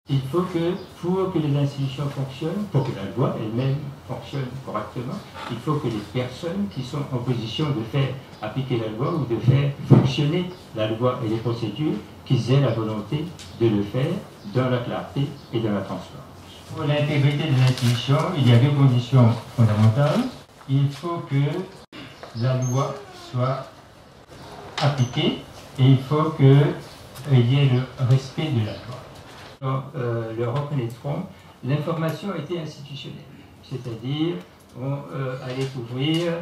Il faut que, pour que les institutions fonctionnent, pour que la loi elle-même fonctionne correctement, il faut que les personnes qui sont en position de faire appliquer la loi ou de faire fonctionner la loi et les procédures, qu'ils aient la volonté de le faire dans la clarté et dans la transparence. Pour l'intégrité de l'institution, il y a deux conditions fondamentales. Il faut que la loi soit appliquée et il faut qu'il y ait le respect de la loi. Le reconnaîtront, l'information était institutionnelle, c'est-à-dire on allait couvrir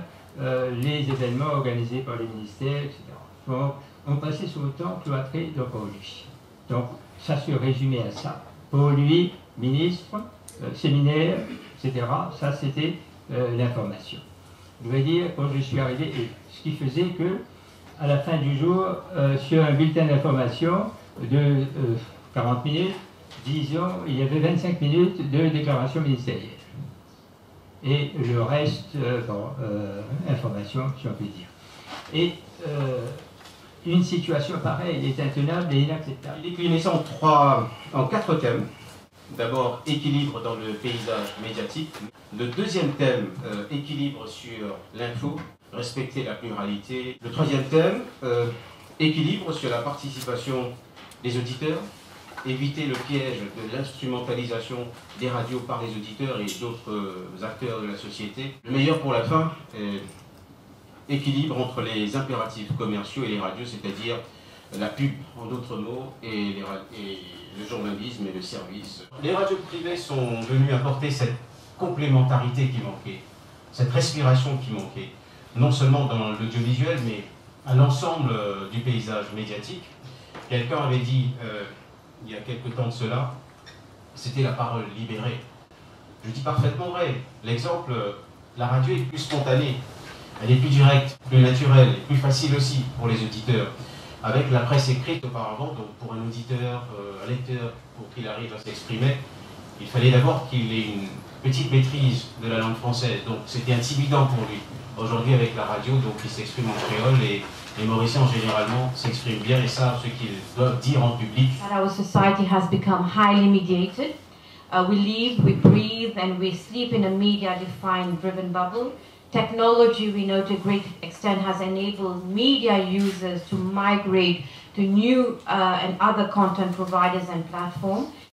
les événements organisés par les ministères, etc. Donc, on passait son temps cloîtré pour lui. Donc, ça se résumait à ça. Pour lui, ministre, séminaire, etc., ça c'était l'information. Je veux dire, quand je suis arrivé, ce qui faisait que, à la fin du jour, sur un bulletin d'information de 40 minutes, disons, il y avait 25 minutes de déclaration ministérielle. Et le reste, information, si on peut dire. Et une situation pareille est intenable et inacceptable. Il est décliné en 4 thèmes. D'abord, équilibre dans le paysage médiatique. Le deuxième thème, équilibre sur l'info, respecter la pluralité. Le troisième thème, équilibre sur la participation des auditeurs, éviter le piège de l'instrumentalisation des radios par les auditeurs et d'autres acteurs de la société. Le meilleur pour la fin, équilibre entre les impératifs commerciaux et les radios, c'est-à-dire la pub en d'autres mots et le journalisme et le service. Les radios privées sont venues apporter cette complémentarité qui manquait, cette respiration qui manquait, non seulement dans l'audiovisuel, mais à l'ensemble du paysage médiatique. Quelqu'un avait dit, il y a quelque temps de cela, c'était la parole libérée. Je dis parfaitement vrai. L'exemple, la radio est plus spontanée, elle est plus directe, plus naturelle, plus facile aussi pour les auditeurs. Avec la presse écrite auparavant, donc pour un auditeur, un lecteur, pour qu'il arrive à s'exprimer, il fallait d'abord qu'il ait une petite maîtrise de la langue française. Donc c'était intimidant pour lui. Aujourd'hui avec la radio, donc il s'exprime en créole et les Mauriciens généralement s'expriment bien et savent ce qu'ils doivent dire en public. Our society has become highly mediated. We live, we breathe and we sleep in a media-defined driven bubble. Technology, we know to a great extent, has enabled media users to migrate to new and other content providers and platforms.